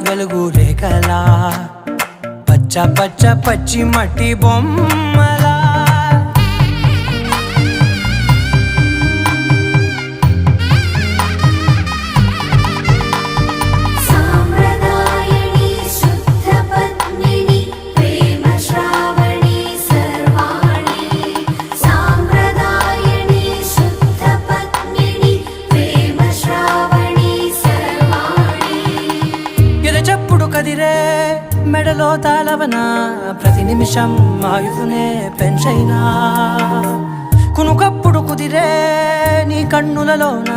వెలుగు రేఖలా పచ్చ పచ్చ పచ్చి మట్టి బొమ్మలా కదిరే మెడలో తాళవన ప్రతి నిమిషం ఆయుధునే పెంచైనా కునుకప్పుడు కుదిరే నీ కన్నులలోన